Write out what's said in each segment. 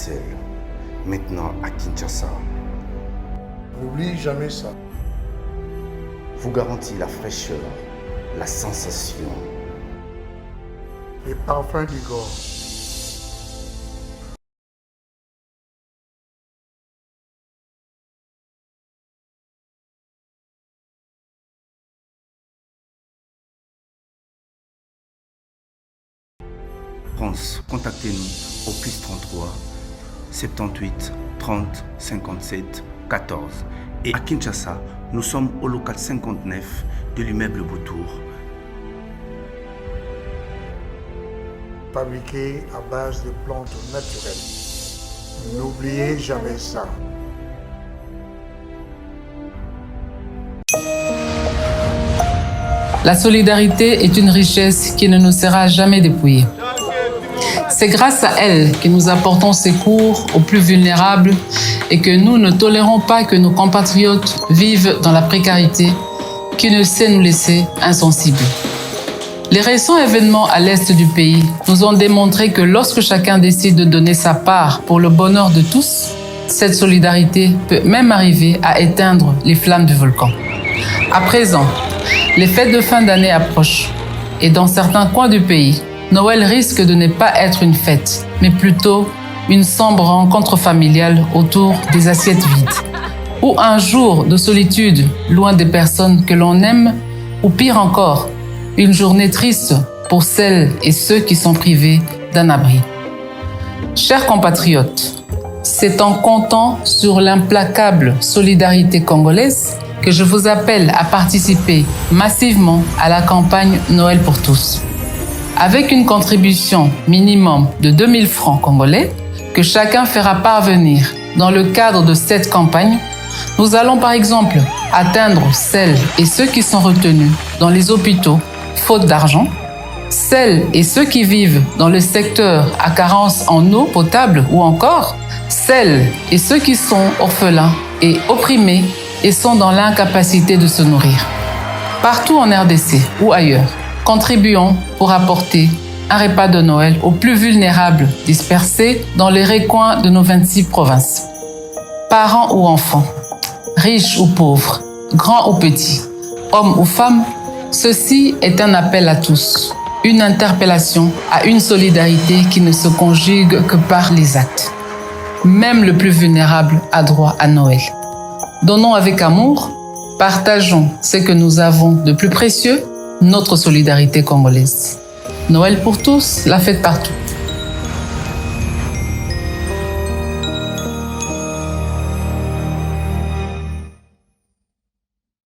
Bruxelles, maintenant à Kinshasa. N'oublie jamais ça. Vous garantit la fraîcheur, la sensation. Les parfums d'Igor. France, contactez-nous au +33 78 30 57 14. Et à Kinshasa, nous sommes au local 59 de l'immeuble Boutour. Fabriqué à base de plantes naturelles. N'oubliez jamais ça. La solidarité est une richesse qui ne nous sera jamais dépouillée. C'est grâce à elle que nous apportons secours aux plus vulnérables et que nous ne tolérons pas que nos compatriotes vivent dans la précarité qui ne sait nous laisser insensibles. Les récents événements à l'est du pays nous ont démontré que lorsque chacun décide de donner sa part pour le bonheur de tous, cette solidarité peut même arriver à éteindre les flammes du volcan. À présent, les fêtes de fin d'année approchent et dans certains coins du pays, Noël risque de ne pas être une fête, mais plutôt une sombre rencontre familiale autour des assiettes vides. Ou un jour de solitude loin des personnes que l'on aime, ou pire encore, une journée triste pour celles et ceux qui sont privés d'un abri. Chers compatriotes, c'est en comptant sur l'implacable solidarité congolaise que je vous appelle à participer massivement à la campagne Noël pour tous. Avec une contribution minimum de 2000 francs congolais que chacun fera parvenir dans le cadre de cette campagne, nous allons par exemple atteindre celles et ceux qui sont retenus dans les hôpitaux faute d'argent, celles et ceux qui vivent dans le secteur à carence en eau potable ou encore celles et ceux qui sont orphelins et opprimés et sont dans l'incapacité de se nourrir. Partout en RDC ou ailleurs, contribuons pour apporter un repas de Noël aux plus vulnérables dispersés dans les recoins de nos 26 provinces. Parents ou enfants, riches ou pauvres, grands ou petits, hommes ou femmes, ceci est un appel à tous, une interpellation à une solidarité qui ne se conjugue que par les actes. Même le plus vulnérable a droit à Noël. Donnons avec amour, partageons ce que nous avons de plus précieux, notre solidarité congolaise. Noël pour tous, la fête partout.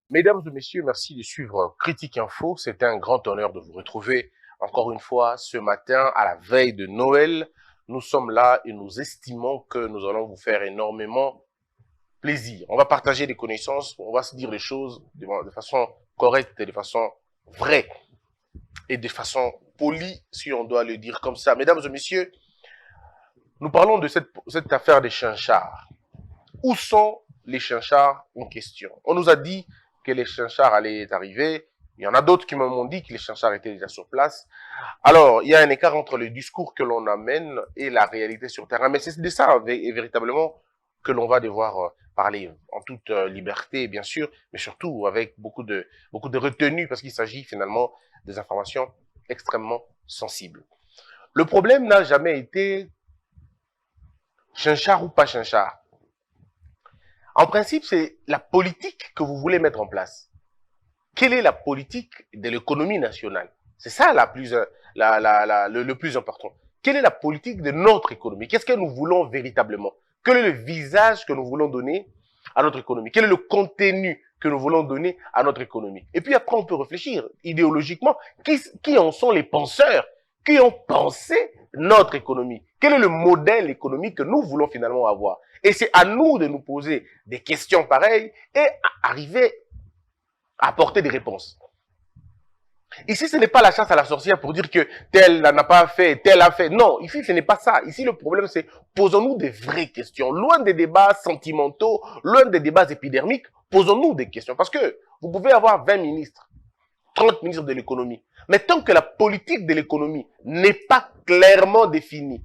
Mesdames et messieurs, merci de suivre Critique Info. C'est un grand honneur de vous retrouver encore une fois ce matin à la veille de Noël. Nous sommes là et nous estimons que nous allons vous faire énormément plaisir. On va partager des connaissances, on va se dire les choses de façon correcte et de façon vraie et de façon polie, si on doit le dire comme ça. Mesdames et messieurs, nous parlons de cette affaire des chinchards. Où sont les chinchards en question? On nous a dit que les chinchards allaient arriver. Il y en a d'autres qui m'ont dit que les chinchards étaient déjà sur place. Alors, il y a un écart entre le discours que l'on amène et la réalité sur terrain. Mais c'est de ça, véritablement, que l'on va devoir parler en toute liberté, bien sûr, mais surtout avec beaucoup de retenue, parce qu'il s'agit finalement des informations extrêmement sensibles. Le problème n'a jamais été chinchard ou pas chinchard. En principe, c'est la politique que vous voulez mettre en place. Quelle est la politique de l'économie nationale? C'est ça le plus important. Quelle est la politique de notre économie? Qu'est-ce que nous voulons véritablement? Quel est le visage que nous voulons donner à notre économie? Quel est le contenu que nous voulons donner à notre économie? Et puis après, on peut réfléchir idéologiquement. Qui en sont les penseurs? Qui ont pensé notre économie? Quel est le modèle économique que nous voulons finalement avoir? Et c'est à nous de nous poser des questions pareilles et arriver à apporter des réponses. Ici, ce n'est pas la chasse à la sorcière pour dire que tel n'a pas fait, tel a fait. Non, ici, ce n'est pas ça. Ici, le problème, c'est posons-nous des vraies questions. Loin des débats sentimentaux, loin des débats épidermiques, posons-nous des questions. Parce que vous pouvez avoir 20 ministres, 30 ministres de l'économie. Mais tant que la politique de l'économie n'est pas clairement définie,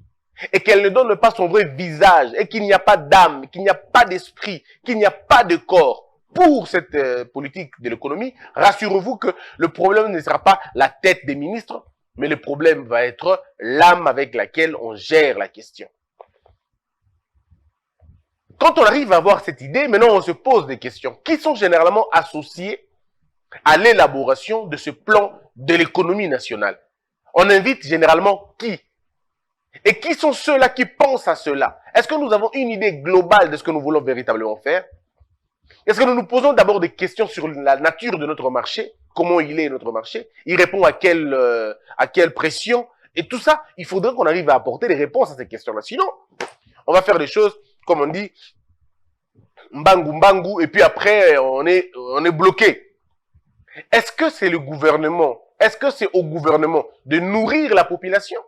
et qu'elle ne donne pas son vrai visage, et qu'il n'y a pas d'âme, qu'il n'y a pas d'esprit, qu'il n'y a pas de corps pour cette politique de l'économie, rassurez-vous que le problème ne sera pas la tête des ministres, mais le problème va être l'âme avec laquelle on gère la question. Quand on arrive à avoir cette idée, maintenant on se pose des questions qui sont généralement associées à l'élaboration de ce plan de l'économie nationale. On invite généralement qui? Et qui sont ceux-là qui pensent à cela? Est-ce que nous avons une idée globale de ce que nous voulons véritablement faire? Est-ce que nous nous posons d'abord des questions sur la nature de notre marché? Comment il est notre marché? Il répond à quelle pression? Et tout ça, il faudrait qu'on arrive à apporter des réponses à ces questions-là. Sinon, on va faire des choses, comme on dit, mbangu mbangu, et puis après, on est bloqué. Est-ce que c'est le gouvernement? Est-ce que c'est au gouvernement de nourrir la population?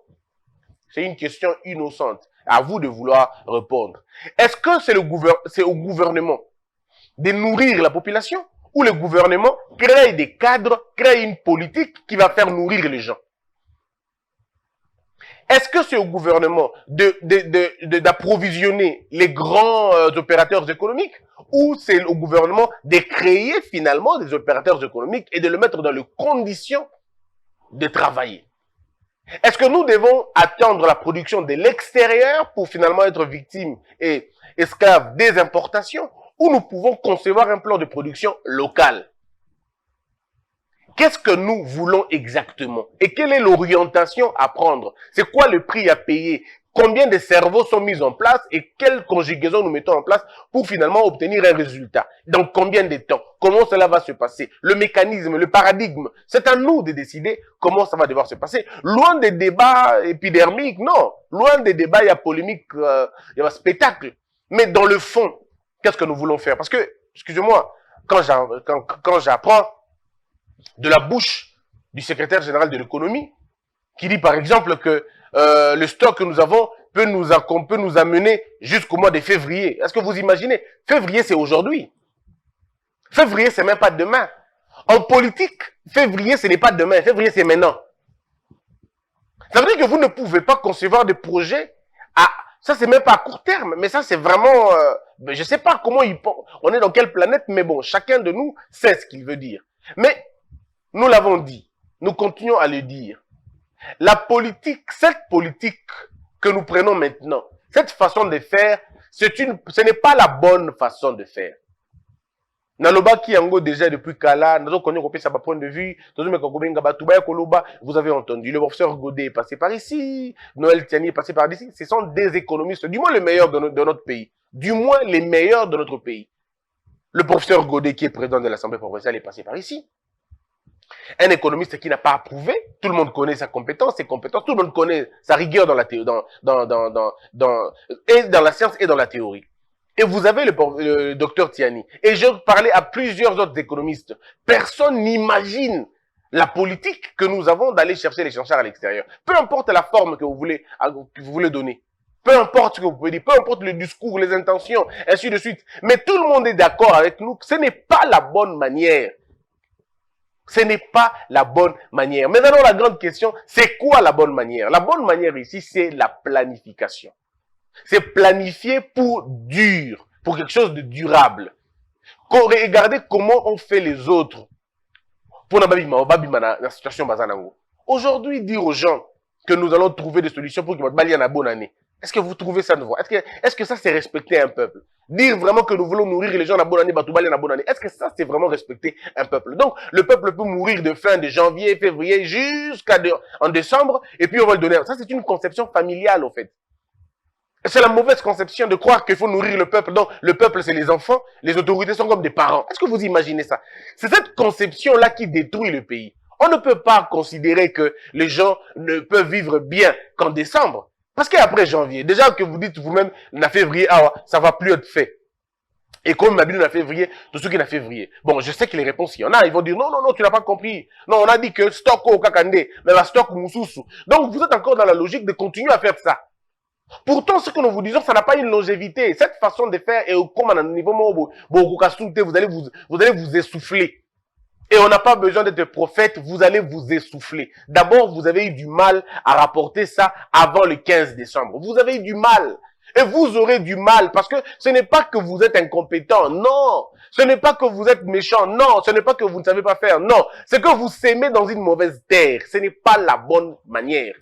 C'est une question innocente. À vous de vouloir répondre. Est-ce que c'est au gouvernement de nourrir la population ou le gouvernement crée des cadres, crée une politique qui va faire nourrir les gens? Est-ce que c'est au gouvernement d'approvisionner les grands opérateurs économiques ou c'est au gouvernement de créer finalement des opérateurs économiques et de le mettre dans les conditions de travailler? Est-ce que nous devons attendre la production de l'extérieur pour finalement être victimes et esclaves des importations ou nous pouvons concevoir un plan de production local? Qu'est-ce que nous voulons exactement? Et quelle est l'orientation à prendre? C'est quoi le prix à payer? Combien de cerveaux sont mis en place et quelle conjugaison nous mettons en place pour finalement obtenir un résultat? Dans combien de temps? Comment cela va se passer? Le mécanisme, le paradigme, c'est à nous de décider comment ça va devoir se passer. Loin des débats épidermiques, non. Loin des débats, il y a polémique, il y a un spectacle. Mais dans le fond, qu'est-ce que nous voulons faire? Parce que, excusez-moi, quand j'apprends de la bouche du secrétaire général de l'économie, qui dit par exemple que le stock que nous avons peut nous amener jusqu'au mois de février. Est-ce que vous imaginez? Février, c'est aujourd'hui. Février, c'est même pas demain. En politique, février, ce n'est pas demain. Février, c'est maintenant. Ça veut dire que vous ne pouvez pas concevoir des projets à... Ça, c'est même pas à court terme, mais ça, c'est vraiment... je sais pas comment on est dans quelle planète, mais bon, chacun de nous sait ce qu'il veut dire. Mais, nous l'avons dit, nous continuons à le dire. La politique, cette politique que nous prenons maintenant, cette façon de faire, ce n'est pas la bonne façon de faire. Naloba qui yango déjà depuis Kala, nous avons connu ça point de vue, vous avez entendu, le professeur Godet est passé par ici, Noël Tiani est passé par ici, ce sont des économistes, du moins les meilleurs de notre pays, du moins les meilleurs de notre pays. Le professeur Godet qui est président de l'Assemblée provinciale est passé par ici. Un économiste qui n'a pas approuvé, tout le monde connaît sa compétence, ses compétences, tout le monde connaît sa rigueur dans la science et dans la théorie. Et vous avez le docteur Tiani. Et je parlais à plusieurs autres économistes. Personne n'imagine la politique que nous avons d'aller chercher les chercheurs à l'extérieur. Peu importe la forme que vous voulez donner. Peu importe ce que vous pouvez dire, peu importe le discours, les intentions, ainsi de suite. Mais tout le monde est d'accord avec nous que ce n'est pas la bonne manière. Ce n'est pas la bonne manière. Mais alors la grande question, c'est quoi la bonne manière? La bonne manière ici, c'est la planification. C'est planifier pour quelque chose de durable. Regardez comment on fait les autres. Pour la situation bazanango. Aujourd'hui, dire aux gens que nous allons trouver des solutions pour qu'ils vont la bonne année. Est-ce que vous trouvez ça nouveau? Est-ce que ça c'est respecter un peuple? Dire vraiment que nous voulons nourrir les gens la bonne année, la bonne année. Est-ce que ça c'est vraiment respecter un peuple? Donc, le peuple peut mourir de faim de janvier, février, en décembre, et puis on va le donner. Ça c'est une conception familiale, en fait. C'est la mauvaise conception de croire qu'il faut nourrir le peuple. Donc, le peuple, c'est les enfants. Les autorités sont comme des parents. Est-ce que vous imaginez ça? C'est cette conception-là qui détruit le pays. On ne peut pas considérer que les gens ne peuvent vivre bien qu'en décembre. Parce qu'après janvier, déjà que vous dites vous-même, en février, ça va plus être fait. Et comme ma Bible en février, tout ce qui est en février. Bon, je sais que les réponses, il y en a. Ils vont dire, non, tu n'as pas compris. Non, on a dit que stock au kakande, mais la stock moussousou. Donc, vous êtes encore dans la logique de continuer à faire ça. Pourtant, ce que nous vous disons, ça n'a pas une longévité. Cette façon de faire est comme à un niveau vous allez vous essouffler. Et on n'a pas besoin d'être prophète, vous allez vous essouffler. D'abord, vous avez eu du mal à rapporter ça avant le 15 décembre. Vous avez eu du mal. Et vous aurez du mal parce que ce n'est pas que vous êtes incompétent, non. Ce n'est pas que vous êtes méchant, non. Ce n'est pas que vous ne savez pas faire, non. C'est que vous s'aimez dans une mauvaise terre. Ce n'est pas la bonne manière.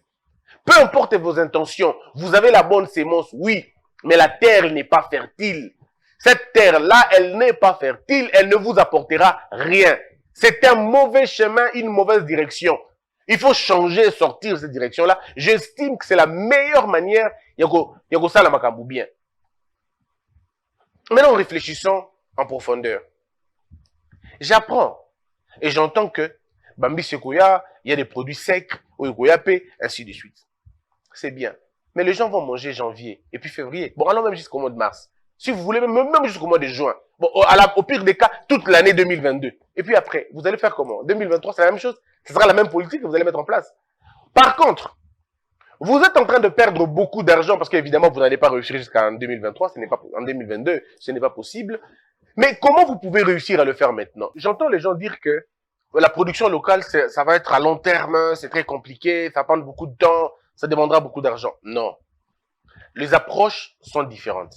Peu importe vos intentions, vous avez la bonne sémence, oui. Mais la terre n'est pas fertile. Cette terre-là, elle n'est pas fertile, elle ne vous apportera rien. C'est un mauvais chemin, une mauvaise direction. Il faut changer, sortir de cette direction-là. J'estime que c'est la meilleure manière. Yako ça la makambu bien. Maintenant, réfléchissons en profondeur. J'apprends et j'entends que Bambi Sekoya, il y a des produits secs, Oyokoyape, ainsi de suite. C'est bien. Mais les gens vont manger janvier et puis février. Bon, alors même jusqu'au mois de mars. Si vous voulez, même jusqu'au mois de juin. Bon, au pire des cas, toute l'année 2022. Et puis après, vous allez faire comment? 2023, c'est la même chose. Ce sera la même politique que vous allez mettre en place. Par contre, vous êtes en train de perdre beaucoup d'argent parce qu'évidemment, vous n'allez pas réussir jusqu'en 2023, ce n'est pas, en 2022, ce n'est pas possible. Mais comment vous pouvez réussir à le faire maintenant? J'entends les gens dire que la production locale, ça va être à long terme, c'est très compliqué, ça va prendre beaucoup de temps, ça demandera beaucoup d'argent. Non. Les approches sont différentes.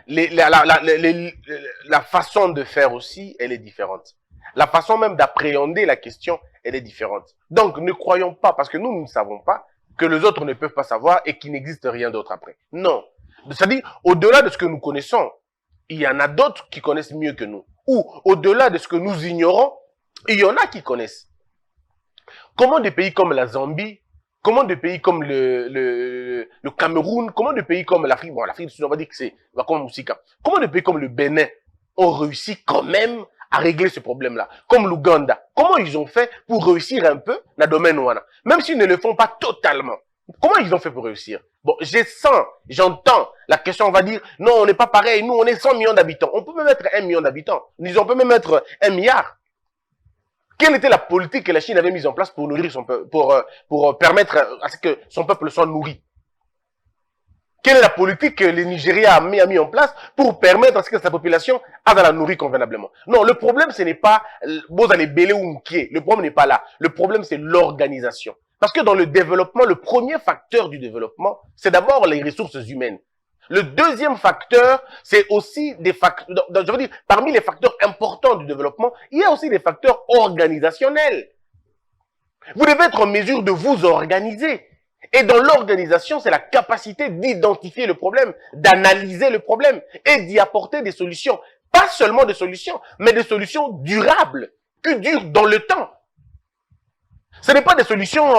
La façon de faire aussi, elle est différente. La façon même d'appréhender la question, elle est différente. Donc, ne croyons pas, parce que nous ne savons pas, que les autres ne peuvent pas savoir et qu'il n'existe rien d'autre après. Non. C'est-à-dire, au-delà de ce que nous connaissons, il y en a d'autres qui connaissent mieux que nous. Ou, au-delà de ce que nous ignorons, il y en a qui connaissent. Comment des pays comme la Zambie, comment des pays comme le Cameroun, comment des pays comme l'Afrique, bon, l'Afrique du Sud, on va dire que c'est comme Moussika, comment des pays comme le Bénin ont réussi quand même à régler ce problème-là, comme l'Ouganda. Comment ils ont fait pour réussir un peu dans le domaine ouana, même s'ils ne le font pas totalement. Comment ils ont fait pour réussir? Bon, j'entends la question, on va dire, non, on n'est pas pareil, nous, on est 100 millions d'habitants. On peut même être 1 million d'habitants. On peut même être 1 milliard. Quelle était la politique que la Chine avait mise en place pour nourrir son peuple, pour permettre à ce que son peuple soit nourri? Quelle est la politique que le Nigeria a mis en place pour permettre à ce que sa population a la nourrir convenablement? Non, le problème, ce n'est pas le problème n'est pas là. Le problème, c'est l'organisation. Parce que dans le développement, le premier facteur du développement, c'est d'abord les ressources humaines. Le deuxième facteur, c'est aussi des facteurs, je veux dire, parmi les facteurs importants du développement, il y a aussi des facteurs organisationnels. Vous devez être en mesure de vous organiser. Et dans l'organisation, c'est la capacité d'identifier le problème, d'analyser le problème et d'y apporter des solutions. Pas seulement des solutions, mais des solutions durables, qui durent dans le temps. Ce n'est pas des solutions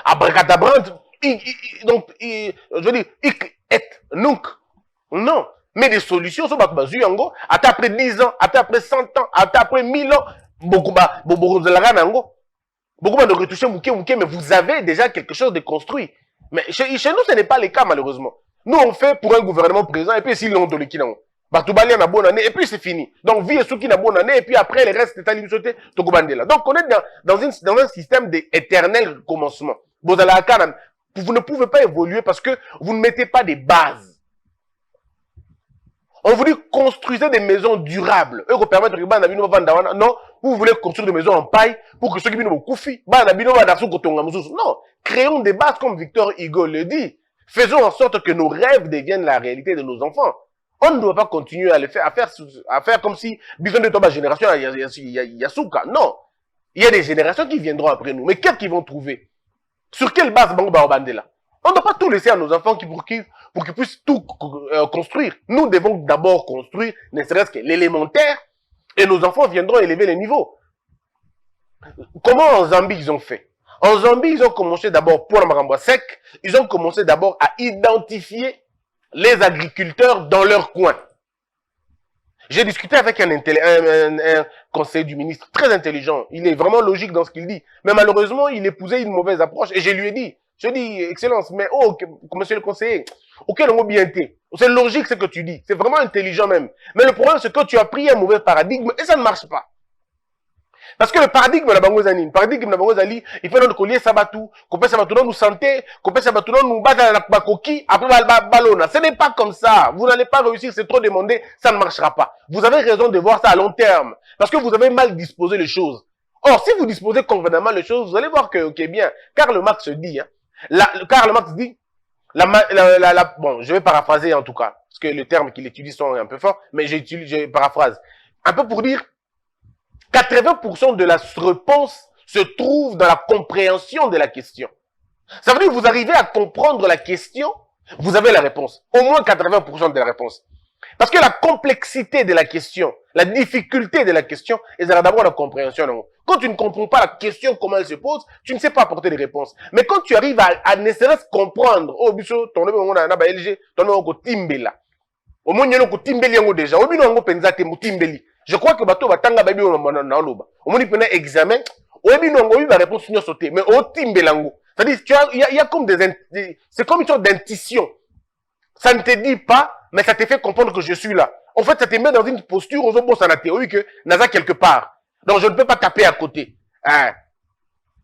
abracadabrantes, donc, je veux dire, non. Mais des solutions, après 10 ans, après 100 ans, après 1000 ans, beaucoup de retoucher mais vous avez déjà quelque chose de construit. Mais chez nous, ce n'est pas le cas, malheureusement. Nous, on fait pour un gouvernement présent, et puis s'ils l'ont donné, Batoubalia na bonne année, et puis c'est fini. Donc, vie et souki na bonne année, et puis après, le reste, c'est à l'immunité, Tokobandela. Donc, on est dans un système d'éternel commencement. Vous ne pouvez pas évoluer parce que vous ne mettez pas des bases. On vous dit construisez des maisons durables. Eux, vous permettre que non, vous voulez construire des maisons en paille pour que ceux qui viennent au koufi, non, créons des bases comme Victor Hugo le dit. Faisons en sorte que nos rêves deviennent la réalité de nos enfants. On ne doit pas continuer à le faire, à faire comme si, besoin de ma génération, Yasuka. Non. Il y a des générations qui viendront après nous. Mais qu'est-ce qu'ils vont trouver? Sur quelle base Bango Bandela? On ne doit pas tout laisser à nos enfants pour qu'ils puissent tout construire. Nous devons d'abord construire, ne serait-ce que l'élémentaire, et nos enfants viendront élever les niveaux. Comment en Zambie ils ont fait? En Zambie, ils ont commencé d'abord, pour Maramba sec, ils ont commencé d'abord à identifier les agriculteurs dans leur coin. J'ai discuté avec un conseiller du ministre très intelligent. Il est vraiment logique dans ce qu'il dit. Mais malheureusement, il épousait une mauvaise approche. Et je lui ai dit, excellence, mais monsieur le conseiller, auquel on m'a bien été. C'est logique ce que tu dis. C'est vraiment intelligent même. Mais le problème, c'est que tu as pris un mauvais paradigme et ça ne marche pas. Parce que le paradigme de la bangozani, le paradigme de la bangozali, il faut nous collier sabatou, qu'on peut sabatou nous santé, qu'on peut sabatou nous battre à la bakoki, après balona. Ce n'est pas comme ça. Vous n'allez pas réussir, c'est trop demandé, ça ne marchera pas. Vous avez raison de voir ça à long terme. Parce que vous avez mal disposé les choses. Or, si vous disposez convenablement les choses, vous allez voir que, ok, bien. Karl Marx dit, hein. Karl Marx dit, bon, je vais paraphraser en tout cas, parce que les termes qu'il utilise sont un peu forts, mais je paraphrase. Un peu pour dire, 80% de la réponse se trouve dans la compréhension de la question. Ça veut dire que vous arrivez à comprendre la question, vous avez la réponse. Au moins 80% de la réponse. Parce que la complexité de la question, la difficulté de la question, c'est d'abord la compréhension. Quand tu ne comprends pas la question, comment elle se pose, tu ne sais pas apporter des réponses. Mais quand tu arrives à ne serait-ce comprendre, oh, biso, ton nom on a LG, ton nom on timbela. Au moins, il y a un timbeli déjà. Au moins, on pensa que timbeli. Je crois que bateau batanga baby on a loba. Au moins, il prend un examen. Au moins, on a eu la réponse sur sauter. Mais au timbelango. C'est-à-dire, il y a comme c'est comme une sorte d'intuition. Ça ne te dit pas, mais ça te fait comprendre que je suis là. En fait, ça te met dans une posture aux autres, ça n'a théorie que Naza quelque part. Donc, je ne peux pas taper à côté. Hein.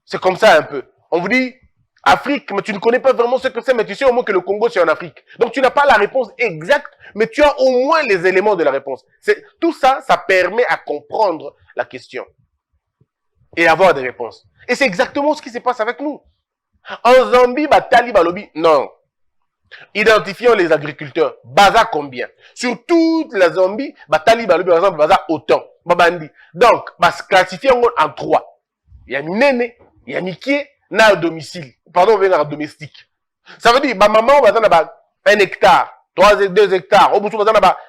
C'est comme ça un peu. On vous dit, Afrique, mais tu ne connais pas vraiment ce que c'est, mais tu sais au moins que le Congo, c'est en Afrique. Donc, tu n'as pas la réponse exacte, mais tu as au moins les éléments de la réponse. Tout ça, ça permet à comprendre la question. Et avoir des réponses. Et c'est exactement ce qui se passe avec nous. En Zambie, Tali Balobi, non. Identifions les agriculteurs. Baza combien? Sur toute la Zambie, Tali Balobi, par exemple, Baza autant. Babandi. Donc, classifions en 3. Il y a Minene, il y a Mikie, na domicile. Pardon, on vient en domestique. Ça veut dire, maman, Baza n'a 1 hectare, 2 hectares. Au bout de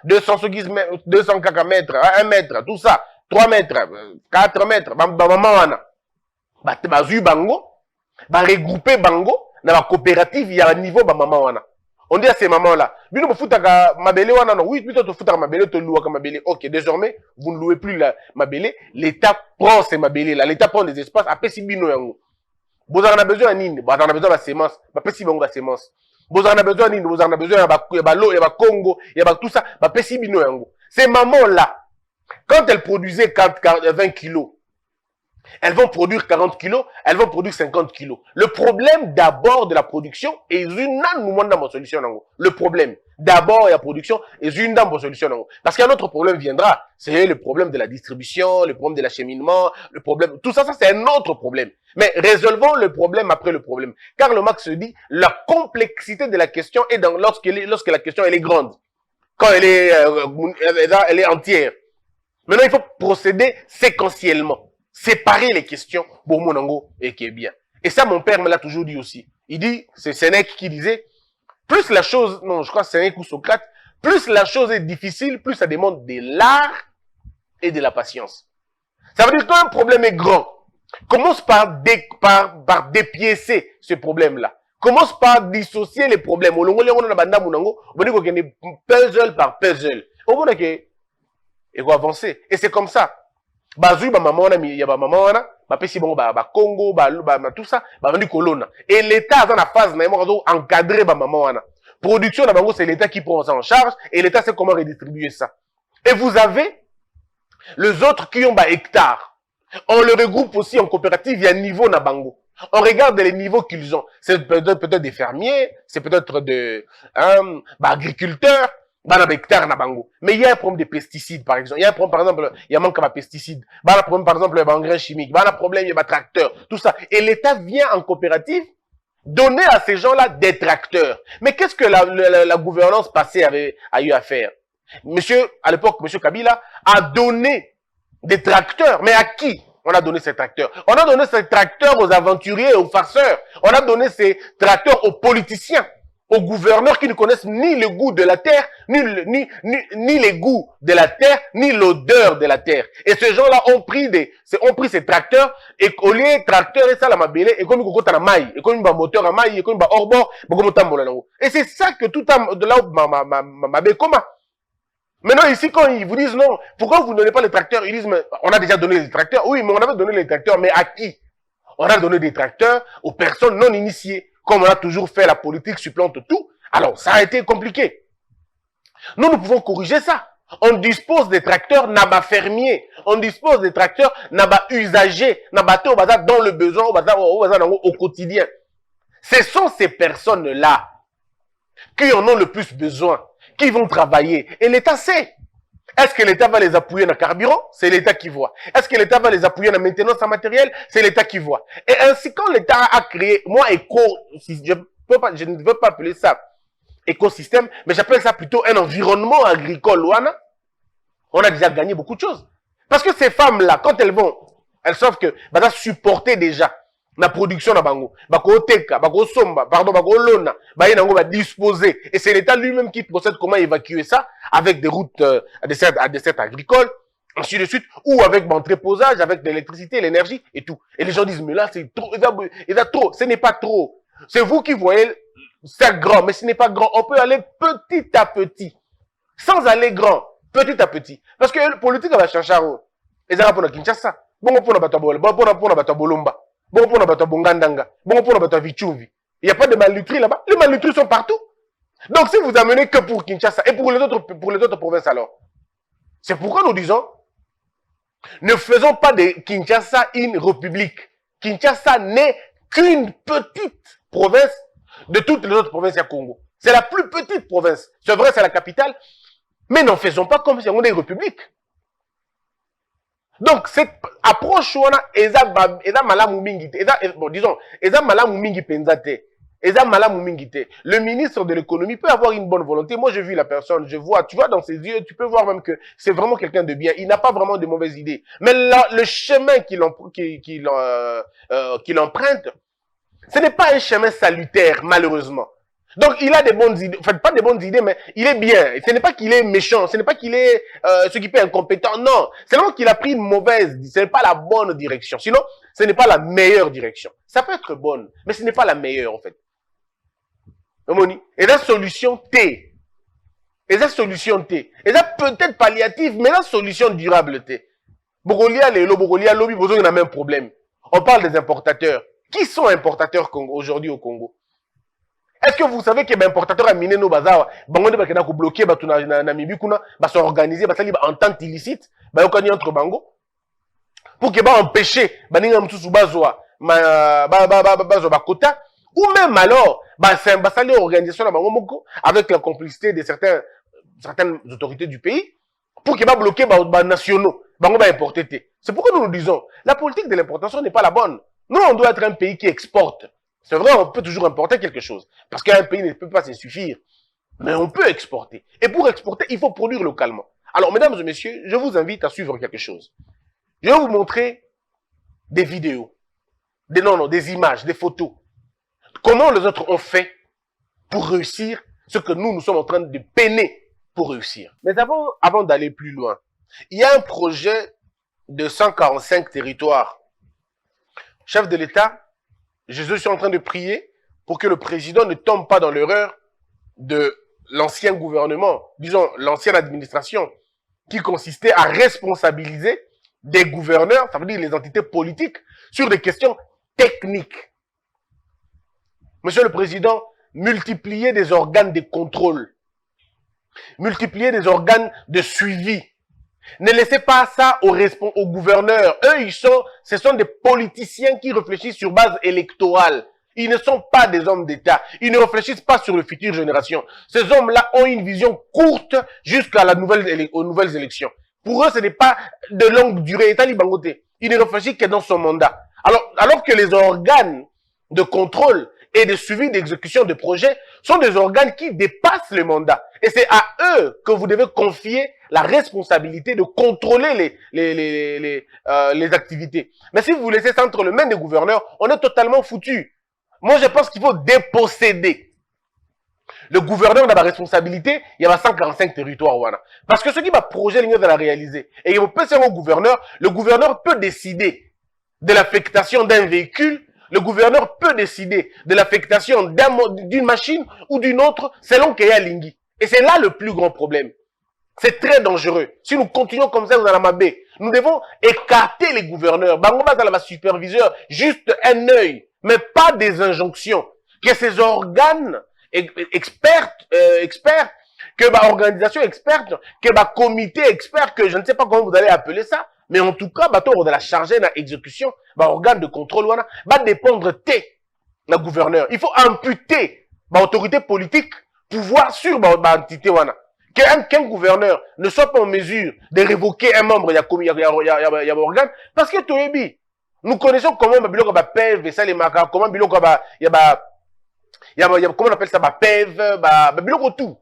200 mètres, 1 mètre, tout ça. 3 mètres, 4 mètres. Maman, wana. Bazu bango. Regrouper bango. Dans la coopérative, il y a un niveau, maman, wana. On dit à ces mamans-là, bino futaka mabele wana non, oui, plutôt futaka mabele to louaka mabele. OK, désormais, vous ne louez plus la mabele, l'État prend ces mabele là, l'État prend des espaces, après si bino yango. Vous en avez besoin nini, vous en avez besoin de sémence, après si bango la sémence. Vous en avez besoin nini, vous en avez besoin ya l'eau, ya Congo, ya tout ça, après si bino yango. Ces mamans-là, quand elles produisaient 20 kilos, elles vont produire 40 kilos, elles vont produire 50 kilos. Le problème d'abord de la production est une solution. Le problème d'abord de la production est une solution. Parce qu'un autre problème viendra, c'est le problème de la distribution, le problème de l'acheminement, le problème, tout ça, c'est un autre problème. Mais résolvons le problème après le problème. Karl Marx dit, la complexité de la question est lorsque la question elle est grande. Quand elle est entière. Maintenant, il faut procéder séquentiellement. Séparer les questions pour mon ango et qui est bien. Et ça, mon père me l'a toujours dit aussi. Il dit, c'est Sénèque qui disait, plus la chose, non, je crois que Sénèque ou Socrate, plus la chose est difficile, plus ça demande de l'art et de la patience. Ça veut dire que quand un problème est grand, commence par dépiécer ce problème-là. Commence par dissocier les problèmes. On dit puzzle par puzzle. On dit qu'il faut avancer. Et c'est comme ça. Bazui ba maman il y a ba maman wana ba pesi bongo ba Congo ba tout ça ba vendu colonna et l'état dans la phase na mo encadrer ba maman wana production na bango c'est l'état qui prend ça en charge et l'état sait comment redistribuer ça et vous avez les autres qui ont ba hectares on le regroupe aussi en coopérative il y a niveau na bango on regarde les niveaux qu'ils ont c'est peut-être des fermiers c'est peut-être de agriculteurs. Mais il y a un problème de pesticides, par exemple. Il y a un problème, par exemple, il y a un manque de pesticides. Il y a un problème, par exemple, d'engrais chimiques. Il y a un problème, il y a un tracteur. Tout ça. Et l'État vient en coopérative donner à ces gens-là des tracteurs. Mais qu'est-ce que la gouvernance passée a eu à faire? À l'époque, monsieur Kabila a donné des tracteurs. Mais à qui on a donné ces tracteurs? On a donné ces tracteurs aux aventuriers et aux farceurs. On a donné ces tracteurs aux politiciens. Aux gouverneurs qui ne connaissent ni le goût de la terre, ni les goûts de la terre, ni l'odeur de la terre. Et ces gens-là ont pris ces tracteurs, et au lieu de tracteurs, et ça, la mabélé, et comme ils ont un maille, et comme ils ont un moteur à maille, et comme ils ont un hors-bord, et c'est ça que tout de là, ma comment. Maintenant, ici, quand ils vous disent non, pourquoi vous ne donnez pas les tracteurs? Ils disent, mais on a déjà donné les tracteurs. Oui, mais on avait donné les tracteurs, mais à qui? On a donné des tracteurs aux personnes non initiées. Comme on a toujours fait, la politique supplante tout. Alors, ça a été compliqué. Nous pouvons corriger ça. On dispose des tracteurs naba fermiers. On dispose des tracteurs naba usagers. Naba te au bazar dans le besoin, au bazar au quotidien. Ce sont ces personnes-là qui en ont le plus besoin, qui vont travailler. Et l'État sait. Est-ce que l'État va les appuyer dans le carburant? C'est l'État qui voit. Est-ce que l'État va les appuyer dans la maintenance en matériel? C'est l'État qui voit. Et ainsi, quand l'État a créé, moi, je ne veux pas appeler ça écosystème, mais j'appelle ça plutôt un environnement agricole. On a déjà gagné beaucoup de choses. Parce que ces femmes-là, quand elles savent que, ça supporter déjà la production na bango, bako teka, bako somba, pardon, bako lona, va disposer. Et c'est l'État lui-même qui procède comment évacuer ça avec des routes à des certes agricoles, ainsi de suite, ou avec l'entreposage, avec de l'électricité, l'énergie et tout. Et les gens disent, mais là, c'est trop, il y a trop. Ce n'est pas trop. C'est vous qui voyez, c'est grand, mais ce n'est pas grand. On peut aller petit à petit, sans aller grand, petit à petit. Parce que la politique va changer. Et ça va pour Kinshasa. Bon, pour la Batabola, bon, pour la Batabolomba. Bon, pour la Bongandanga. Bon, pour la Batavichumvi. Il n'y a pas de malnutris là-bas. Les malnutris sont partout. Donc, si vous amenez que pour Kinshasa et pour les autres provinces alors, c'est pourquoi nous disons, ne faisons pas de Kinshasa une république. Kinshasa n'est qu'une petite province de toutes les autres provinces à Congo. C'est la plus petite province. C'est vrai, c'est la capitale. Mais n'en faisons pas comme si on est une république. Donc, cette approche, on a, le ministre de l'économie peut avoir une bonne volonté. Moi, j'ai vu la personne, tu vois dans ses yeux, tu peux voir même que c'est vraiment quelqu'un de bien. Il n'a pas vraiment de mauvaises idées. Mais là, le chemin qu'il emprunte, ce n'est pas un chemin salutaire, malheureusement. Donc, il a des bonnes idées, enfin, pas des bonnes idées, mais il est bien. Ce n'est pas qu'il est méchant, ce n'est pas qu'il est ce qui peut incompétent, non. C'est vraiment qu'il a pris une mauvaise, ce n'est pas la bonne direction. Sinon, ce n'est pas la meilleure direction. Ça peut être bonne, mais ce n'est pas la meilleure, en fait. Et la solution T. Et la solution T. Et ça peut-être palliative, mais la solution durable T. Bogolia, Lobby, besoin d'un même problème. On parle des importateurs. Qui sont importateurs aujourd'hui au Congo? Est-ce que vous savez que les importateurs à miner nos bazar, bango de bakena ko bloquer batu na Namibie kuna, ba sont organisés, ba sali ba entente illicite, ba yokani entre bango pour que ba empêcher ba ninga mtusu bazwa ba quota ou même alors ba sali organisation na bango moko avec la complicité de certaines autorités du pays pour que ba bloquer ba nationaux, bango ba importer. C'est pourquoi nous disons, la politique de l'importation n'est pas la bonne. Nous on doit être un pays qui exporte. C'est vrai, on peut toujours importer quelque chose. Parce qu'un pays ne peut pas se suffire. Mais on peut exporter. Et pour exporter, il faut produire localement. Alors, mesdames et messieurs, je vous invite à suivre quelque chose. Je vais vous montrer des vidéos, des images, des photos. Comment les autres ont fait pour réussir ce que nous sommes en train de peiner pour réussir. Mais avant d'aller plus loin, il y a un projet de 145 territoires. Chef de l'État, je suis en train de prier pour que le président ne tombe pas dans l'erreur de l'ancien gouvernement, disons l'ancienne administration, qui consistait à responsabiliser des gouverneurs, ça veut dire les entités politiques, sur des questions techniques. Monsieur le Président, multipliez des organes de contrôle, multipliez des organes de suivi. Ne laissez pas ça aux gouverneurs. Eux, ce sont des politiciens qui réfléchissent sur base électorale. Ils ne sont pas des hommes d'État. Ils ne réfléchissent pas sur les futures générations. Ces hommes-là ont une vision courte jusqu'à aux nouvelles élections. Pour eux, ce n'est pas de longue durée. Ils ne réfléchissent que dans son mandat. Alors que les organes de contrôle et de suivi d'exécution de projets sont des organes qui dépassent le mandat. Et c'est à eux que vous devez confier la responsabilité de contrôler les activités. Mais si vous laissez ça entre les mains des gouverneurs, on est totalement foutu. Moi, je pense qu'il faut déposséder le gouverneur de la responsabilité. Il y a 145 territoires. Parce que ce qui va projet l'union de la réaliser. Et il peut ser au gouverneur. Le gouverneur peut décider de l'affectation d'un véhicule. Le gouverneur peut décider de l'affectation d'une machine ou d'une autre selon Keya Lingui. Et c'est là le plus grand problème. C'est très dangereux. Si nous continuons comme ça dans la Mabé, nous devons écarter les gouverneurs. Bangoba dans la superviseur, juste un œil, mais pas des injonctions. Que ces organes experts, que bah organisation experte, que bah comité expert, que je ne sais pas comment vous allez appeler ça, mais en tout cas, bah on de la charger dans l'exécution, bah organe de contrôle, voilà, va dépendre la gouverneur. Il faut amputer bah autorité politique, pouvoir sur bah entité, voilà. Qu'un gouverneur ne soit pas en mesure de révoquer un membre, il y a organe, parce que Toyebi, nous connaissons comment Biloko va PEV, et ça les marques, comment Biloko va, comment on appelle ça, bah PEV, bah Biloko tout.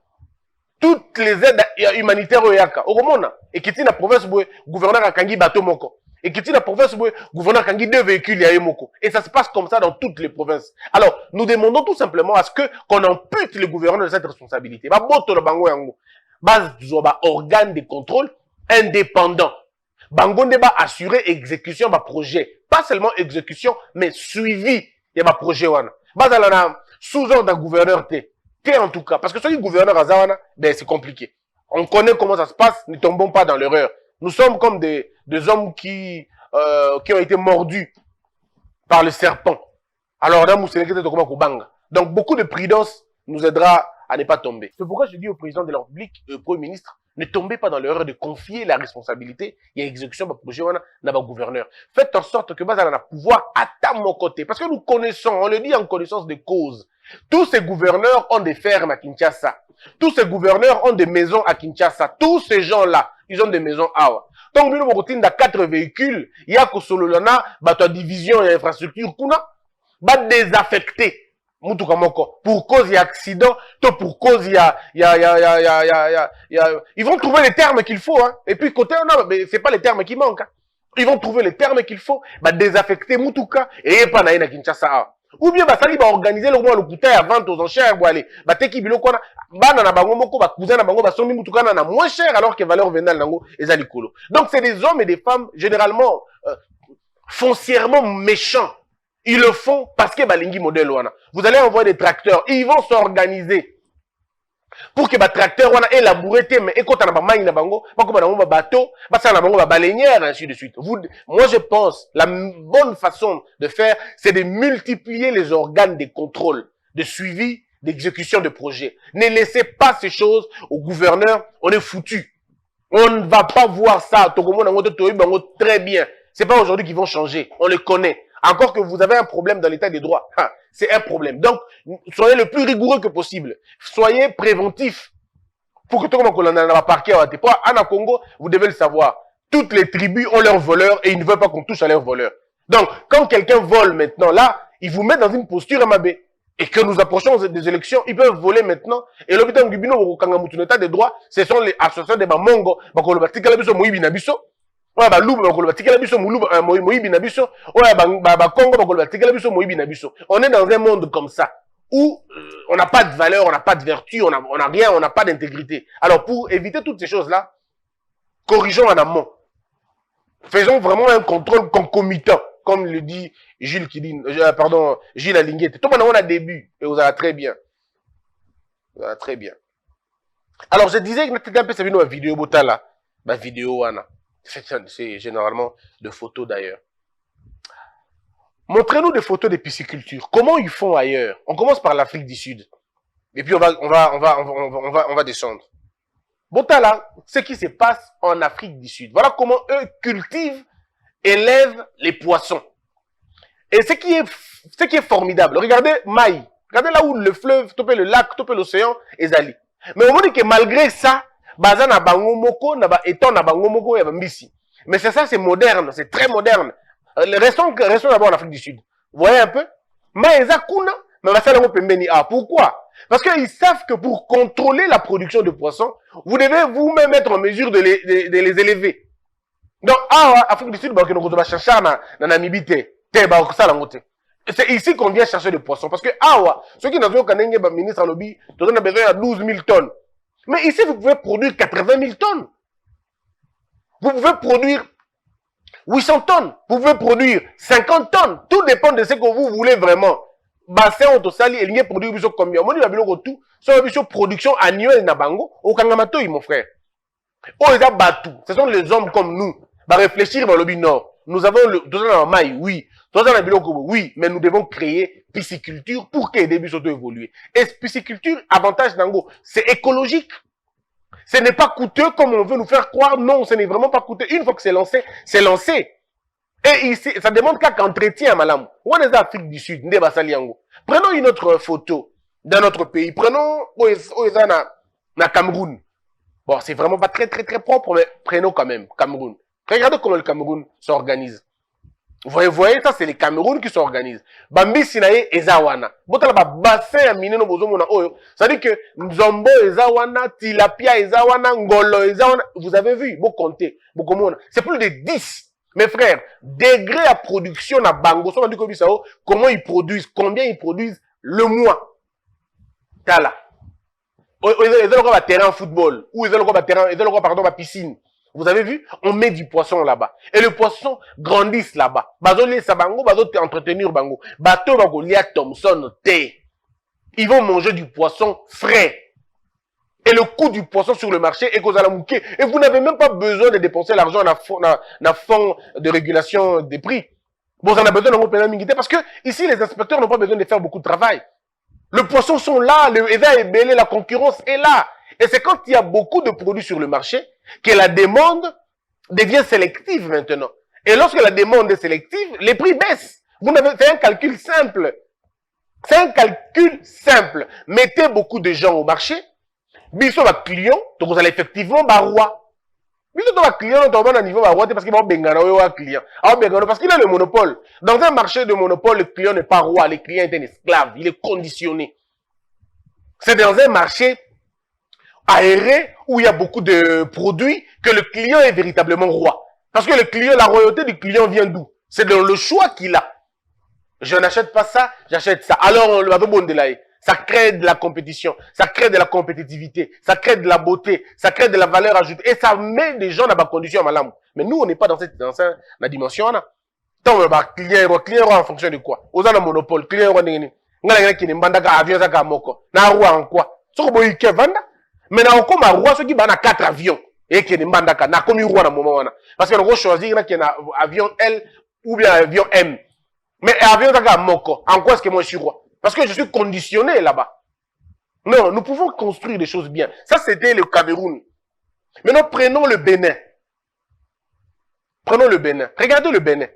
Toutes les aides humanitaires au Yaka, au Romona, et qui la province, gouverneur a Kangi bateau moko, et qui la province, gouverneur a Kangi 2 véhicules à moko. Et ça se passe comme ça dans toutes les provinces. Alors, nous demandons tout simplement à ce qu'on ampute le gouverneur de cette responsabilité. Bah, boto le bango yango. Base organe de contrôle indépendant. Bangonde va assurer exécution de projet. Pas seulement exécution, mais suivi de ma projet. Base à sous-ordre d'un gouverneur T. T en tout cas. Parce que ce qui est gouverneur à Zawana, ben c'est compliqué. On connaît comment ça se passe, ne tombons pas dans l'erreur. Nous sommes comme des hommes qui ont été mordus par le serpent. Alors là, donc beaucoup de prudence nous aidera à ne pas tomber. C'est pourquoi je dis au président de la République, au Premier ministre, ne tombez pas dans l'erreur de confier la responsabilité et l'exécution de projet à gouverneur. Faites en sorte que Bazala a pouvoir à mon côté. Parce que nous connaissons, on le dit en connaissance de cause. Tous ces gouverneurs ont des fermes à Kinshasa. Tous ces gouverneurs ont des maisons à Kinshasa. Tous ces gens-là, ils ont des maisons à Awa. Donc, nous avons 4 véhicules. Il y a que Sololana, ta division et infrastructure, va désaffecter. Pour cause il y a accident, pour cause il y a, ils vont trouver les termes qu'il faut, hein. Et puis côté, non, mais c'est pas les termes qui manquent, hein. Ils vont trouver les termes qu'il faut, désaffecter Mutuka, et pas na Kinshasa. Ou bien, ça va organiser le mois, le coûté à vente aux enchères, aller, teki biloko na bango moko, cousin na bango, somi Mutuka na moins cher, alors que valeur vénale nango, et zalikolo. Donc, c'est des hommes et des femmes, généralement, foncièrement méchants. Ils le font parce que balingi modèle wana. Vous allez envoyer des tracteurs et ils vont s'organiser pour que les tracteurs wana élaboré mais écoute na ba mai na bango, ba ko ba na bateau, ba sa na bango ba baleinière ainsi de suite. Moi je pense la bonne façon de faire c'est de multiplier les organes de contrôle, de suivi, d'exécution de projets. Ne laissez pas ces choses au gouverneur, on est foutu. On ne va pas voir ça très bien. C'est pas aujourd'hui qu'ils vont changer, on les connaît. Encore que vous avez un problème dans l'état des droits. C'est un problème. Donc, soyez le plus rigoureux que possible. Soyez préventif. Pour que tout le monde va parquer à Congo, vous devez le savoir. Toutes les tribus ont leurs voleurs et ils ne veulent pas qu'on touche à leurs voleurs. Donc, quand quelqu'un vole maintenant, là, il vous met dans une posture MAB. Et que nous approchons des élections, ils peuvent voler maintenant. Et l'hôpital Ngibino, au Kangamutu, l'état des droits, ce sont les associations des Bamongo, ouais ba loup ba tikela biso moyibi na biso ouais ba Congo ba tikela biso moyibi na biso. On est dans un monde comme ça où on n'a pas de valeur, on n'a pas de vertu, on a rien, on n'a pas d'intégrité. Alors pour éviter toutes ces choses-là, corrigeons en amont. Faisons vraiment un contrôle concomitant, comme le dit Gilles Gilles Alinguete. Tout le monde a début et vous allez très bien. Vous allez très bien. Alors je disais que c'était un peu une vidéo botala, ma vidéo wana. C'est généralement de photos d'ailleurs. Montrez-nous des photos de pisciculture. Comment ils font ailleurs? On commence par l'Afrique du Sud. Et puis on va descendre. Botala, ce qui se passe en Afrique du Sud. Voilà comment eux cultivent, élèvent les poissons. Et ce qui est formidable. Regardez Maï. Regardez là où le fleuve, topé le lac, topé l'océan, et Zali. Mais on dit que malgré ça, baza na bango moko na ba étant na bango moko ya mbisi. Mais c'est ça, c'est moderne, c'est très moderne. Restons d'abord en Afrique du Sud. Vous voyez un peu? Mais ezakuna, mais va faire pembeni. Ah, pourquoi? Parce qu'ils savent que pour contrôler la production de poissons, vous devez vous-même être en mesure de les élever. Donc, Afrique du Sud, bah, que nous va chercher na Namibie bah, ça langote. C'est ici qu'on vient chercher des poissons. Parce que, ceux qui n'ont pas le ministre à lobby, on a besoin de 12 000 tonnes. Mais ici, vous pouvez produire 80 000 tonnes. Vous pouvez produire 800 tonnes. Vous pouvez produire 50 tonnes. Tout dépend de ce que vous voulez vraiment. Bassin autosali, et ligne produire combien? Moi, je vais tout. Sur production annuelle na bango, au Kangamato, mon frère. Oh, les abattus. Ce sont les hommes comme nous. Bah, réfléchir dans le lobby nord. Nous avons le maï, oui. Oui, mais nous devons créer pisciculture pour que les débuts soient évolués. Et pisciculture, avantage d'ango, c'est écologique. Ce n'est pas coûteux comme on veut nous faire croire. Non, ce n'est vraiment pas coûteux. Une fois que c'est lancé, c'est lancé. Et ici, ça demande qu'entretien, madame. On est en Afrique du Sud. Prenons une autre photo dans notre pays. Prenons na Cameroun. Bon, c'est vraiment pas très propre, mais prenons quand même Cameroun. Regardez comment le Cameroun s'organise. Vous voyez, ça, c'est les Cameroun qui s'organisent. Bambi Sinae et Zawana. Botala ba bassin à mine no bozo mona oyo. Ça dit que Nzombo et Zawana, Tilapia et Zawana, Ngolo et Zawana. Vous avez vu, vous comptez, vous comptez. C'est plus de 10. Mes frères, degré à production à Bango, comment ils produisent, combien ils produisent le mois. Tala. Ils ont un terrain de football, ou ils ont un terrain, pardon, ma piscine. Vous avez vu? On met du poisson là-bas. Et le poisson grandit là-bas. Bazoli sabango, bazo entretenir bango. Bateau bango, lia Thomson, thé. Ils vont manger du poisson frais. Et le coût du poisson sur le marché est qu'aux alamouqués. Et vous n'avez même pas besoin de dépenser l'argent dans le fonds de régulation des prix. Bon, vous en avez besoin dans vos pénalités parce que ici, les inspecteurs n'ont pas besoin de faire beaucoup de travail. Le poisson sont là, le EVA est belé, la concurrence est là. Et c'est quand il y a beaucoup de produits sur le marché que la demande devient sélective maintenant. Et lorsque la demande est sélective, les prix baissent. Vous n'avez fait un calcul simple. C'est un calcul simple. Mettez beaucoup de gens au marché. Biso va client, donc vous allez effectivement roi. Biso va client, on tombe à niveau roi parce qu'il va bengana ou client. Alors bengana parce qu'il a le monopole. Dans un marché de monopole, le client n'est pas roi, le client est un esclave, il est conditionné. C'est dans un marché aéré où il y a beaucoup de produits que le client est véritablement roi. Parce que le client, la royauté du client vient d'où? C'est dans le choix qu'il a. Je n'achète pas ça, j'achète ça. Alors on va bon de là. Ça crée de la compétition, ça crée de la compétitivité, ça crée de la beauté, ça crée de la valeur ajoutée et ça met des gens dans la condition à malam. Mais nous, on n'est pas dans cette dimension là. Tant client en fonction de quoi? Aux un monopole, client ngala qui n'embanda ka avion ça ka moko. Na roi en quoi? Soko boy ke vanda. Mais na comme un roi ceux qui bana 4 avions et qui n'embanda ka na comme roi na moment là. Parce que on va choisir qu'il y a avion L ou bien avion M. Mais avion ça ka moko. En quoi est-ce que moi je suis roi? Parce que je suis conditionné là-bas. Non, nous pouvons construire des choses bien. Ça, c'était le Cameroun. Maintenant, prenons le Bénin. Prenons le Bénin. Regardez le Bénin.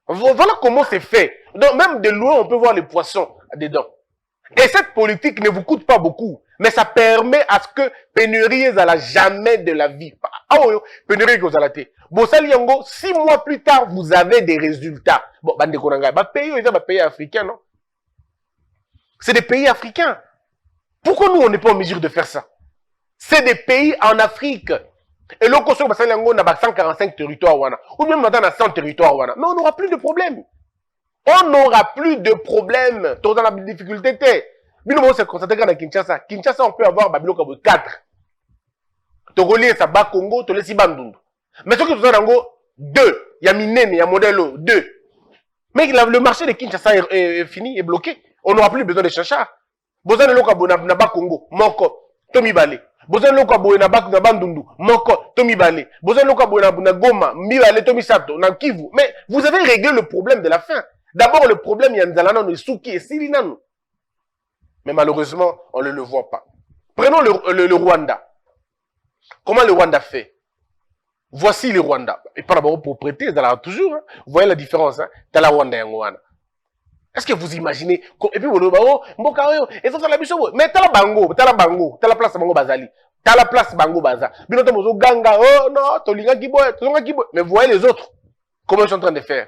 Voilà comment c'est fait. Donc, même de loin, on peut voir les poissons dedans. Et cette politique ne vous coûte pas beaucoup. Mais ça permet à ce que pénurie à la jamais de la vie. Ah oui, pénurie aux alatés. Bon, ça, 6 mois plus tard, vous avez des résultats. Bon, bande konanga. Pays africain, non? C'est des pays africains. Pourquoi nous, on n'est pas en mesure de faire ça? C'est des pays en Afrique. Et là, on a 145 territoires. Ou même maintenant, on a 100 territoires. Mais on n'aura plus de problème. On n'aura plus de problème. Dans la difficulté, Bino se concentre à Kinshasa. Kinshasa, on peut avoir 4. Togolais, ça bat Congo, tu laisses Bandundu. Mais ce que tu as 2. Il y a Minene, il y a Modelo, 2. Mais le marché de Kinshasa est fini, est bloqué. On n'aura plus besoin de chacha. Besoin de l'oko na Congo, moko, Tomi Balé. Besoin de l'oko na Bandundu, moko, Tomi Balé. Besoin de l'oko na Goma, Mibale, Tomi Sato, na Kivu. Mais vous avez réglé le problème de la faim. D'abord, le problème, il y a Nzalana, Souki et Silinano. Mais malheureusement, on ne le voit pas. Prenons le Rwanda. Comment le Rwanda fait? Voici le Rwanda. Et pas d'abord pour prêter, toujours. Hein. Vous voyez la différence, hein? Dans la Rwanda et Rwanda. Est-ce que vous imaginez? Et puis, et ça, c'est la bicho. Mais t'as la place bango bazali. T'as la place bango baza. Binoto mozo ganga, oh non, tolinga kiboy. Mais vous voyez les autres. Comment ils sont en train de faire?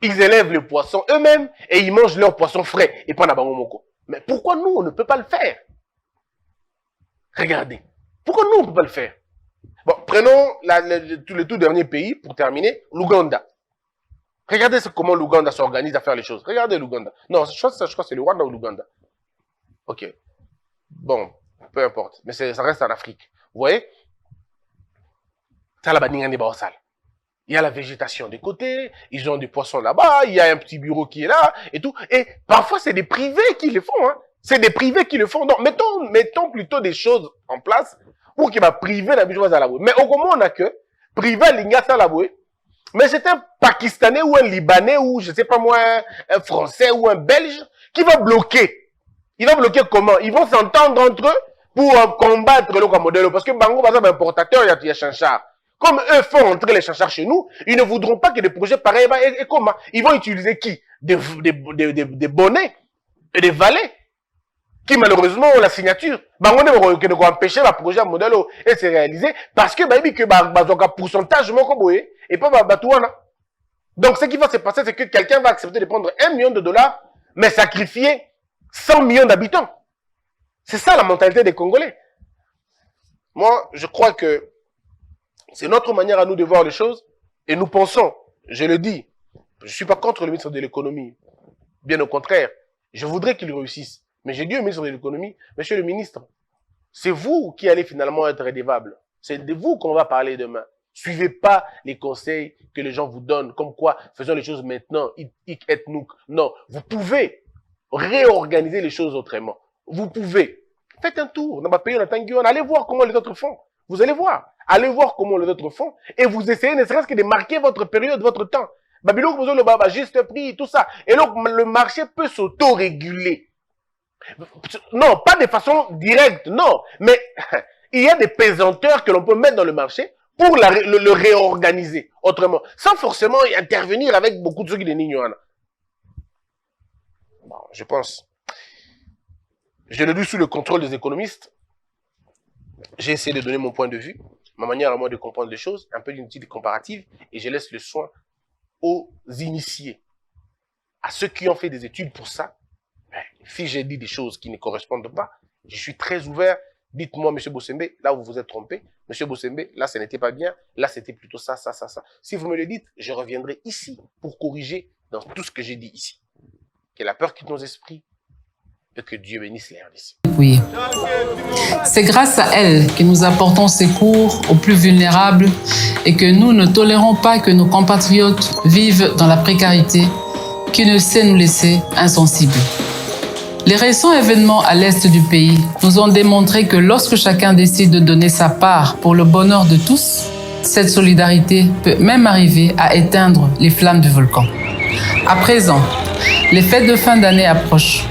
Ils élèvent le poisson eux-mêmes et ils mangent leur poisson frais. Et pas na bango moko. Mais pourquoi nous, on ne peut pas le faire? Regardez. Pourquoi nous, on ne peut pas le faire? Bon, prenons le tout dernier pays pour terminer, l'Ouganda. Regardez comment l'Ouganda s'organise à faire les choses. Regardez l'Ouganda. Non, je crois que c'est le Rwanda ou l'Ouganda. Ok. Bon, peu importe. Mais ça reste en Afrique. Vous voyez? Il y a la végétation des côtés, ils ont des poissons là-bas, il y a un petit bureau qui est là, et tout. Et parfois, c'est des privés qui le font. Hein. C'est des privés qui le font. Donc, mettons plutôt des choses en place pour qu'il va priver la bourgeoisie à la boue. Mais au moment on a que privé l'ingasa à la boue, mais c'est un Pakistanais ou un Libanais ou je sais pas moi, un Français ou un Belge qui va bloquer. Il va bloquer comment? Ils vont s'entendre entre eux pour combattre le modèle. Parce que Bango, par exemple, importateur, il y a Chanchar. Comme eux font entrer les Chanchards chez nous, ils ne voudront pas que des projets pareils, et comment? Ils vont utiliser qui? Des bonnets et des valets qui malheureusement ont la signature. Bango ne va empêcher le projet modèle et se réaliser parce que bah que un pourcentage et pas batouana. Donc ce qui va se passer, c'est que quelqu'un va accepter de prendre 1 million de dollars, mais sacrifier 100 millions d'habitants. C'est ça la mentalité des Congolais. Moi, je crois que c'est notre manière à nous de voir les choses et nous pensons, je le dis, je ne suis pas contre le ministre de l'économie. Bien au contraire, je voudrais qu'il réussisse. Mais j'ai dit au ministre de l'économie, monsieur le ministre, c'est vous qui allez finalement être redevable. C'est de vous qu'on va parler demain. Suivez pas les conseils que les gens vous donnent, comme quoi faisons les choses maintenant, hic et nunc. Non, vous pouvez réorganiser les choses autrement. Vous pouvez. Faites un tour dans ma pays, allez voir comment les autres font. Vous allez voir. Allez voir comment les autres font et vous essayez ne serait-ce que de marquer votre période, votre temps. Babylone, vous avez le baba, juste prix, tout ça. Et donc, le marché peut s'auto-réguler. Non, pas de façon directe, non. Mais il y a des pesanteurs que l'on peut mettre dans le marché pour le réorganiser autrement, sans forcément intervenir avec beaucoup de ceux qui les ignorent. Bon, je pense. Je l'ai lu sous le contrôle des économistes. J'ai essayé de donner mon point de vue, ma manière à moi de comprendre les choses, un peu d'une petite comparative, et je laisse le soin aux initiés, à ceux qui ont fait des études pour ça. Si j'ai dit des choses qui ne correspondent pas, je suis très ouvert. Dites-moi, M. Bossembe, là où vous vous êtes trompé. M. Bossembe, là, ce n'était pas bien. Là, c'était plutôt ça, ça, ça, ça. Si vous me le dites, je reviendrai ici pour corriger dans tout ce que j'ai dit ici. Que la peur quitte nos esprits et que Dieu bénisse les RDC. Oui. C'est grâce à elle que nous apportons secours aux plus vulnérables et que nous ne tolérons pas que nos compatriotes vivent dans la précarité qui ne sait nous laisser insensibles. Les récents événements à l'est du pays nous ont démontré que lorsque chacun décide de donner sa part pour le bonheur de tous, cette solidarité peut même arriver à éteindre les flammes du volcan. À présent, les fêtes de fin d'année approchent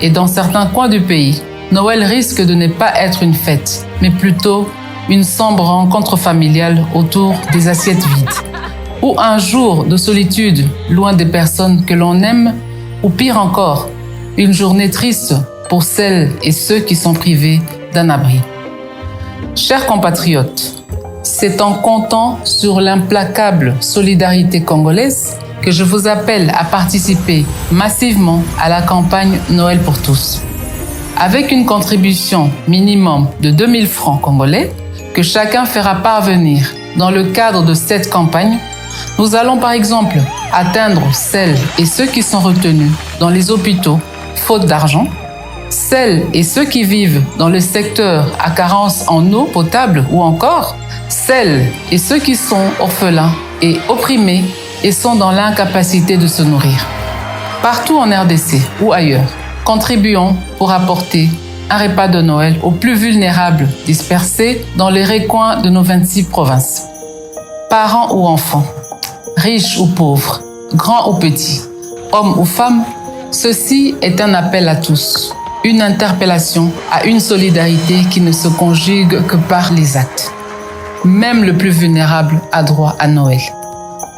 et dans certains coins du pays, Noël risque de ne pas être une fête, mais plutôt une sombre rencontre familiale autour des assiettes vides. Ou un jour de solitude loin des personnes que l'on aime, ou pire encore, une journée triste pour celles et ceux qui sont privés d'un abri. Chers compatriotes, c'est en comptant sur l'implacable solidarité congolaise que je vous appelle à participer massivement à la campagne Noël pour tous. Avec une contribution minimum de 2000 francs congolais que chacun fera parvenir dans le cadre de cette campagne, nous allons par exemple atteindre celles et ceux qui sont retenus dans les hôpitaux faute d'argent, celles et ceux qui vivent dans le secteur à carence en eau potable ou encore celles et ceux qui sont orphelins et opprimés et sont dans l'incapacité de se nourrir. Partout en RDC ou ailleurs, contribuons pour apporter un repas de Noël aux plus vulnérables dispersés dans les recoins de nos 26 provinces. Parents ou enfants, riches ou pauvres, grands ou petits, hommes ou femmes, ceci est un appel à tous, une interpellation à une solidarité qui ne se conjugue que par les actes. Même le plus vulnérable a droit à Noël.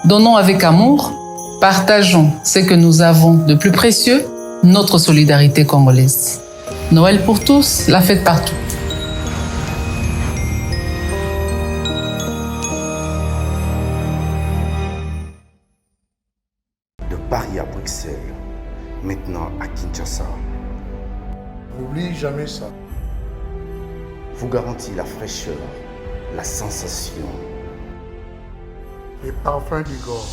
Donnons avec amour, partageons ce que nous avons de plus précieux, notre solidarité congolaise. Noël pour tous, la fête partout. De Paris à Bruxelles, maintenant à Kinshasa, N'oublie jamais ça. vous garantit la fraîcheur, la sensation, Les parfums du Gore.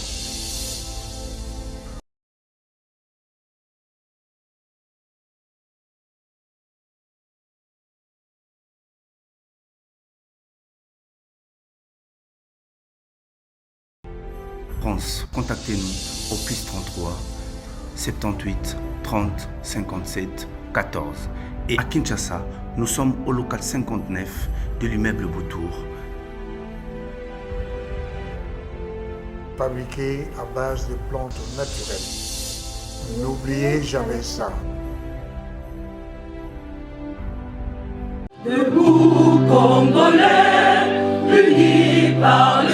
France, contactez-nous au +33 78 30 57 14. Et à Kinshasa, nous sommes au local 59 de l'immeuble Boutour. Fabriqué à base de plantes naturelles. N'oubliez jamais ça. Debout Congolais, unis par le